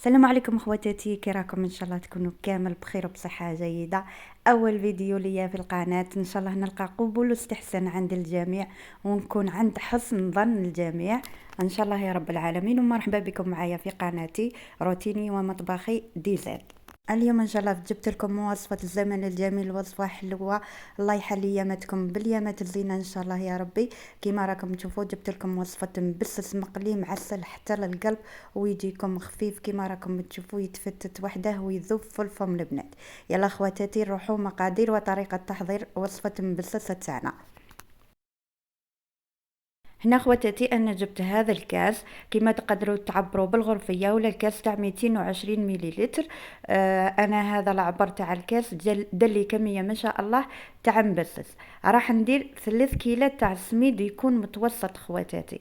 السلام عليكم اخواتاتي، كي راكم؟ ان شاء الله تكونوا كامل بخير وبصحه جيده. اول فيديو ليا في القناه، ان شاء الله نلقى قبول واستحسان عند الجميع ونكون عند حسن ظن الجميع ان شاء الله يا رب العالمين. ومرحبا بكم معايا في قناتي روتيني ومطبخي دي زاد. اليوم ان شاء الله جبت لكم وصفه الزمن الجميل، وصفه حلوه الله يحلي ياماتكم باليامات الزينه ان شاء الله يا ربي. كيما راكم تشوفوا جبت لكم وصفه مبسس مقلي معسل حتى للقلب، ويجيكم خفيف كيما راكم تشوفوا، يتفتت وحده ويذوب في الفم البنات. يلا خواتاتي نروحوا مقادير وطريقه تحضير وصفه مبسس تاعنا. هنا خواتاتي انا جبت هذا الكاس، كما تقدروا تعبروا بالغرفيه ولا الكاس تاع 220 مليلتر. انا هذا العبر تاع الكاس دلي كميه ما شاء الله تاع مبسس. راح ندير 3 كيلات تاع السميد يكون متوسط خواتاتي.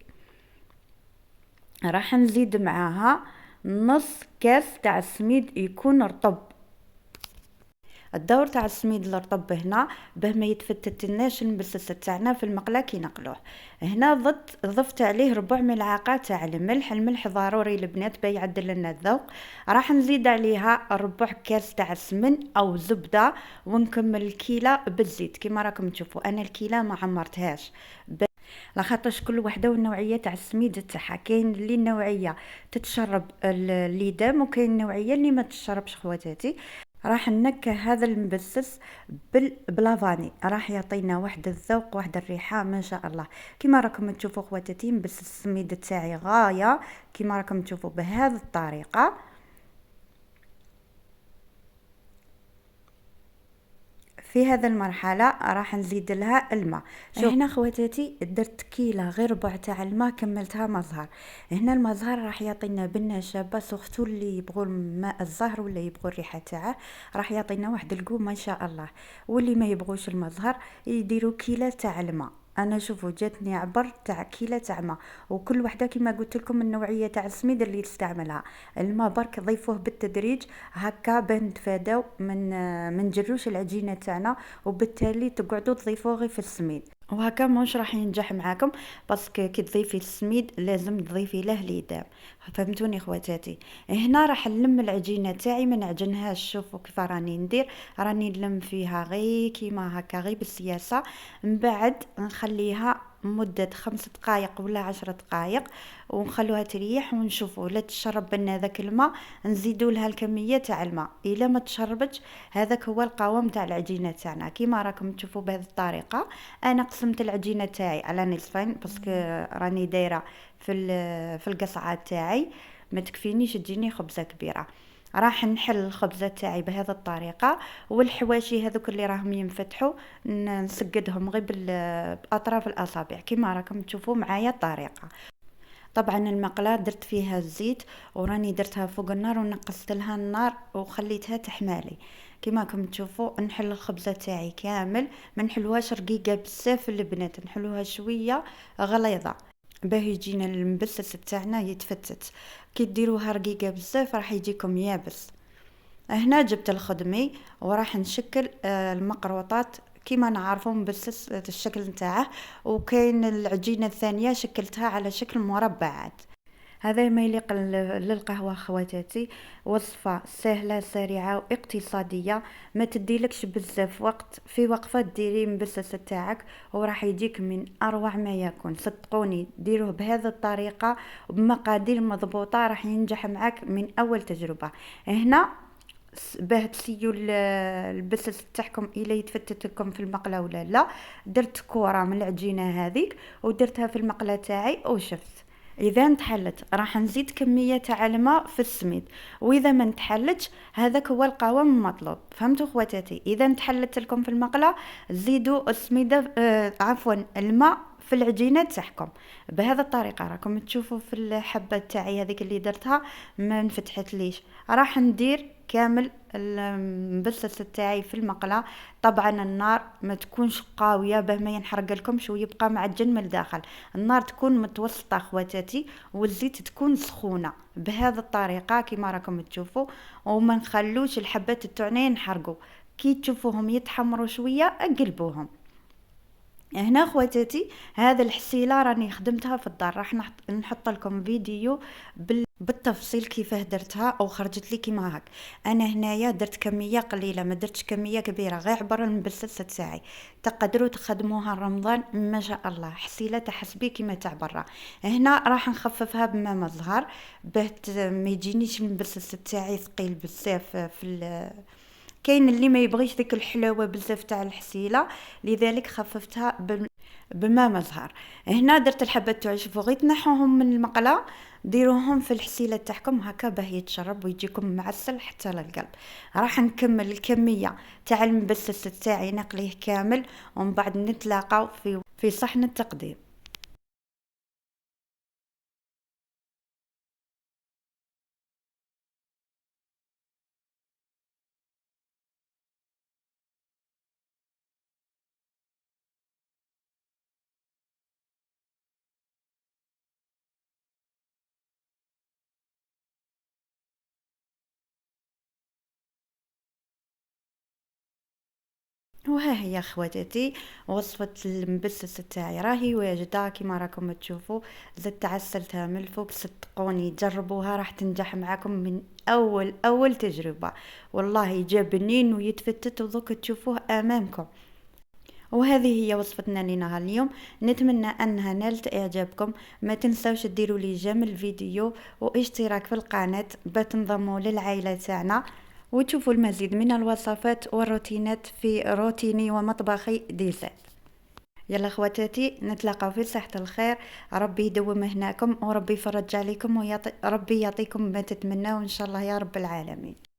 راح نزيد معاها نص كاس تاع السميد يكون رطب. الدور تاع السميد الرطب هنا باه ما يتفتتلناش المبسس تاعنا في المقله كي نقلوه. هنا ضفت عليه ربع ملعقه تاع الملح ضروري البنات باه يعدل لنا الذوق. راح نزيد عليها ربع كاس تاع السمن او زبده، ونكمل الكيله بالزيت. كما راكم تشوفوا انا الكيله ما عمرتهاش، لاخاطرش كل وحده والنوعيه تاع السميد تاعها. كاين اللي النوعيه تتشرب الليدام، وكاين النوعيه اللي ما تشربش خواتاتي. راح نكه هذا المبسس بلافاني، راح يعطينا واحد الذوق واحد الريحه ما شاء الله. كما راكم تشوفوا خواتاتي مبسس السميد تاعي غايه، كما راكم تشوفوا بهذه الطريقه. في هذا المرحله راح نزيد لها الماء. هنا خواتاتي درت كيله غير ربع تاع الماء، كملتها مزهر. هنا المزهر راح يعطينا بنه شابه، سورتو اللي يبغوا الماء الزهر ولا يبغوا الريحه تاعه، راح يعطينا واحد القو ما شاء الله. واللي ما يبغوش المزهر يديروا كيله تاع الماء. انا شوفوا جاتني عبر تاع كيله تاع ماء، وكل وحده كما قلت لكم النوعيه تاع السميد اللي تستعملها. الماء برك ضيفوه بالتدريج هكا باه نتفاداو من جروش العجينه تاعنا، وبالتالي تقعدوا تضيفوه غير في السميد. وهكا مش راح ينجح معاكم، باسكو كي تضيفي السميد لازم تضيفي له ليدام. فهمتوني خواتاتي؟ هنا راح نلم العجينه تاعي، ما نعجنهاش. شوفوا كيف راني ندير، راني نلم فيها غير كيما هكا غير بالسياسه. من بعد نخليها مدة 5 دقائق ولا 10 دقائق، ونخلوها تريح ونشوفوا لا تشرب لنا ذاك الماء. نزيدوا لها الكميه تاع الماء. الا ما تشربتش هذاك هو القوام تاع العجينه تاعنا. كيما راكم تشوفوا بهذه الطريقه. انا قسمت العجينه تاعي على نصفين، باسكو راني دايره في القصعه تاعي ما تكفينيش تجيني خبزه كبيره. راح نحل الخبزه تاعي بهذه الطريقه، والحواشي هذوك اللي راهم ينفتحوا نسقدهم غير باطراف الاصابع كيما راكم تشوفوا معايا الطريقه. طبعا المقلاة درت فيها الزيت، وراني درتها فوق النار ونقصت لها النار وخليتها تحمالي. كما راكم تشوفوا نحل الخبزة تاعي كامل، ما نحلوهاش رقيقة بزاف البنات، نحلوها شوية غليظة باه يجينا المبسس تاعنا يتفتت. كي ديروها رقيقة بزاف راح يجيكم يابس. هنا جبت الخدمي وراح نشكل المقروطات كيما نعرفوا مبسس الشكل نتاعه. وكاين العجينه الثانيه شكلتها على شكل مربعات. هذا ما يليق للقهوة خواتاتي. وصفة سهلة سريعة واقتصادية، ما تديلكش بزاف وقت. في وقفة ديري مبسس تاعك وراح يجيك من أروع ما يكون. صدقوني ديروه بهذه الطريقة بمقادير مضبوطة راح ينجح معك من أول تجربة. هنا باه تسيو البسس تاعكم الى يتفتت لكم في المقله ولا لا، درت كوره من العجينه هذيك ودرتها في المقله تاعي وشفت. اذا نتحلت راح نزيد كميه تاع الماء في السميد، واذا ما نتحلتش هذاك هو القوام المطلوب. فهمتوا خواتاتي؟ اذا نتحلت لكم في المقله زيدوا السميده عفوا الماء في العجينه تاعكم. بهذا الطريقه راكم تشوفوا في الحبه تاعي هذيك اللي درتها ما انفتحت ليش. راح ندير كامل المبسس تاعي في المقله. طبعا النار ما تكونش قويه باه ما ينحرق لكمش ويبقى معجن من الداخل. النار تكون متوسطه خواتاتي، والزيت تكون سخونه بهذه الطريقه كما راكم تشوفوا. وما نخلوش الحبات تاعنا ينحرقوا. كي تشوفوهم يتحمروا شويه قلبوهم. هنا خواتاتي هذا الحسيله راني خدمتها في الدار، راح نحط لكم فيديو بالتفصيل كيفاه درتها او خرجت لي كيما هاك. انا هنايا درت كميه قليله، ما درتش كميه كبيره، غير عبر المبسسه تاعي. تقدروا تخدموها رمضان ما شاء الله، حسيله تحسبي كيما تاع برا. هنا راح نخففها بماء مزهر باه ما يجينيش المبسس تاعي ثقيل بزاف كاين اللي ما يبغيش ديك الحلاوه بزاف تاع الحسيله، لذلك خففتها بماء مزهر. هنا درت الحبات تاعي، شوفوا غير تنحوهم من المقله، ديروهم في الحسيله تاعكم هكا باه يتشرب ويجيكم معسل حتى للقلب. راح نكمل الكميه تاع المبسس تاعي نقليه كامل، ومن بعد نتلاقاو في صحن التقديم. وها هي خواتاتي وصفة المبسس تاعي راهي واجدة كيما راكم تشوفوا. زدت عسلتها من الفوق، صدقوني جربوها راح تنجح معاكم من اول تجربة. والله جا بنين ويتفتت وذوك تشوفوه امامكم. وهذه هي وصفتنا لنهار اليوم، نتمنى انها نالت اعجابكم. ما تنسوش ديروا لي جيم الفيديو واشتراك في القناة باش تنضموا للعائلة تاعنا، وتشوفوا المزيد من الوصفات والروتينات في روتيني ومطبخي ديزاين. يلا خواتاتي نتلاقاو في صحة الخير، ربي يدوم هناكم وربي يفرج عليكم ربي يعطيكم ما تتمناو ان شاء الله يا رب العالمين.